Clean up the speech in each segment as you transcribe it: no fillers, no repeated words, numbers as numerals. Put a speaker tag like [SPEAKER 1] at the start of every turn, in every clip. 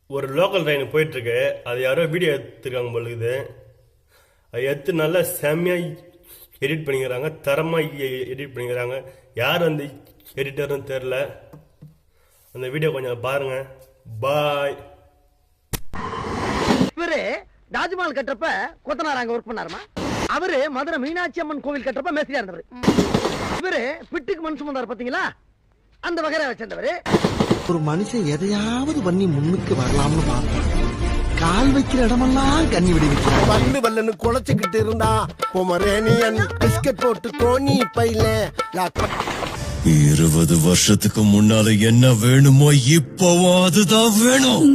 [SPEAKER 1] ஒரு local train போயிட்டுருக்கு. அது யாரோ வீடியோ எடுத்துருக்காங்க பொழுது. அது எடுத்து நல்லா செம்மையாக எடிட் பண்ணிக்கிறாங்க, தரமாக எடிட் பண்ணிக்கிறாங்க. யார் வந்து எடிட்டர்னு தெரில. அந்த வீடியோ கொஞ்சம் பாருங்க. பாய்.
[SPEAKER 2] இவரு தாஜ்மஹால் கட்டுறப்ப கொத்தனார் அங்க ஒர்க் பண்ணாருமா. அவரு மதுரை மீனாட்சி அம்மன் கோவில் கட்டுறப்ப மேஸ்திரியா இருந்தவர். இவரு பிட்டுக்கு மண் சுமந்தார் பாத்தீங்களா, அந்த வகையை வச்சிருந்தவரு.
[SPEAKER 3] ஒரு மனுஷன் எதையாவது பண்ணி முன்னுக்கு வரலாம்னு பார்ப்பான். கால் வைக்கிற இடமெல்லாம் கண்ணி விடுவிக்கிறான்.
[SPEAKER 4] பல்லு வல்லன்னு குழைச்சுக்கிட்டு இருந்தா பொமரேனியன் பிஸ்கட் போட்டு கோணி பையில
[SPEAKER 5] 20 வருஷத்துக்கு முன்னால என்ன வேணுமோ இப்பவும் அதுதான் வேணும்.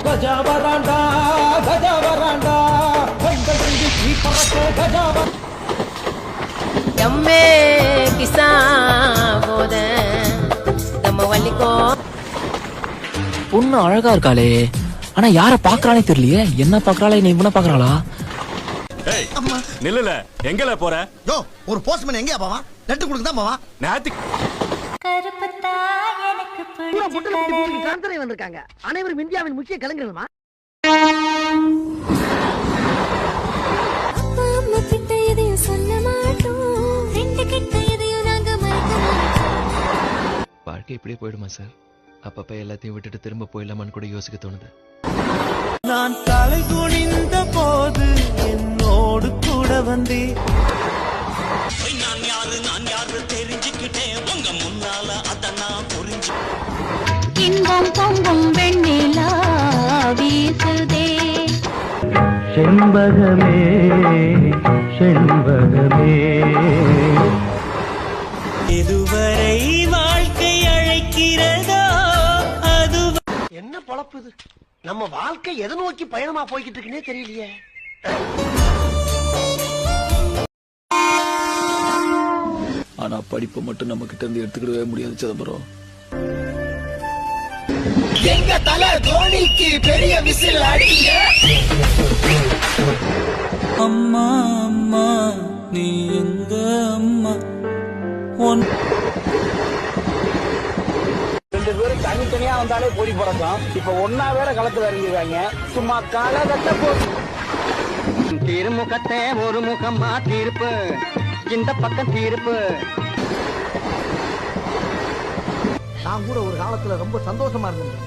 [SPEAKER 2] கஜாவராண்டா கஜாவராண்டா
[SPEAKER 6] எம்மே கிசான் போத நம்ம வள்ளிக்கோ
[SPEAKER 7] பொண்ணு அழகா இருக்காளே, ஆனா யார பாக்குறானே தெரியலையே. என்ன பாக்குறாளே, நீ இவனை பாக்குறாளா?
[SPEAKER 8] நில்லுல எங்கல போற?
[SPEAKER 3] யோ, ஒரு போஸ்ட்மேன் எங்கயா போவான்? லெட்டர் கொடுக்க தான் போவான்.
[SPEAKER 8] நேத்து
[SPEAKER 2] வந்திருக்காங்க. அனைவரும் இந்தியாவின் முக்கிய கலைஞர்களுமா.
[SPEAKER 7] வாழ்க்கை இப்படியே போயிடுமா சார்? அப்பப்ப எல்லாத்தையும் விட்டுட்டு திரும்ப போயிடலாமான்னு கூட யோசிக்க தோணுது.
[SPEAKER 9] நான் தலை குனிந்த போது என்னோடு கூட வந்தே நான் யாரு தெரிஞ்சுக்கிட்டேன் உங்க முன்னால அத நான் புரிஞ்சு.
[SPEAKER 6] இன்பம் பொங்கும் வெண்ணிலா வீசுதே
[SPEAKER 9] செண்பகமே செண்பகமே இதுவரை வாழ்க்கை அழைக்கிறதோ அது
[SPEAKER 2] என்ன பொழப்பு இது? நம்ம வாழ்க்கை எதை நோக்கி பயணமா போய்கிட்டு இருக்குன்னே தெரியலையே.
[SPEAKER 7] ஆனா படிப்பை மட்டும் நம்ம கிட்ட இருந்து எடுத்துக்கிடவே முடியாது சிதம்பரம்.
[SPEAKER 4] எங்க தலை தோனிக்கு பெரிய விசில் அடிங்க.
[SPEAKER 9] அம்மா அம்மா நீ எங்க அம்மா ஒன்
[SPEAKER 2] ரெண்டு பேரும் தனித்தனியா வந்தாலே போடி போறோம். இப்ப ஒன்னா வேற களத்துல இறங்கிடுவாங்க. சும்மா காலகட்ட போட்டு திருமுகத்தை ஒரு முகமா தீர்ப்பு, இந்த பக்கம் தீர்ப்பு. நான் கூட ஒரு காலத்துல ரொம்ப சந்தோஷமா இருந்தேன்.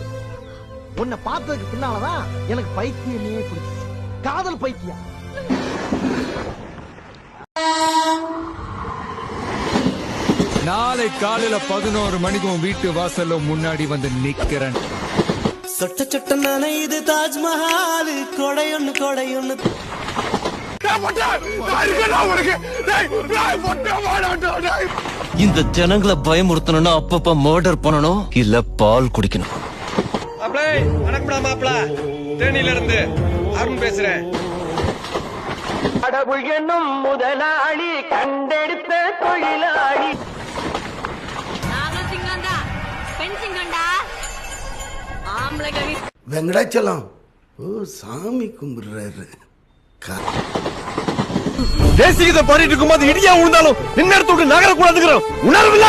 [SPEAKER 2] உன்னை பார்த்ததுக்கு பின்னாலதான் எனக்கு பைத்தியமே பிடிச்சிச்சு. காதல் பைத்தியம்.
[SPEAKER 10] நாளை காலையில 11 மணிக்கு வீட்டு வாசல்ல முன்னாடி வந்து நிக்கிறேன்.
[SPEAKER 9] சொட்ட சொட்ட நனையுது தாஜ்மஹால் கொடையொன்னு கொடையொன்னு.
[SPEAKER 5] இந்த ஜனங்களை பயமுறுத்தணும்னா அப்பப்ப மர்டர் பண்ணணும், இல்ல பால் குடிக்கணும்.
[SPEAKER 8] தேனில இருந்து அருண் பேசுறேன்.
[SPEAKER 2] கடவுள் என்னும் முதலாளி கண்டெடுத்த தொழிலாளி.
[SPEAKER 4] வெங்கடாச்சலம் சாமி கும்பிடுறாரு.
[SPEAKER 8] தேசிகத்தை பாடிட்டு இருக்கும்போது இடியா விழுந்தாலும் நின்ன இடத்துக்கு நகரக்கூடாதுங்கிற உணர்வு இல்ல.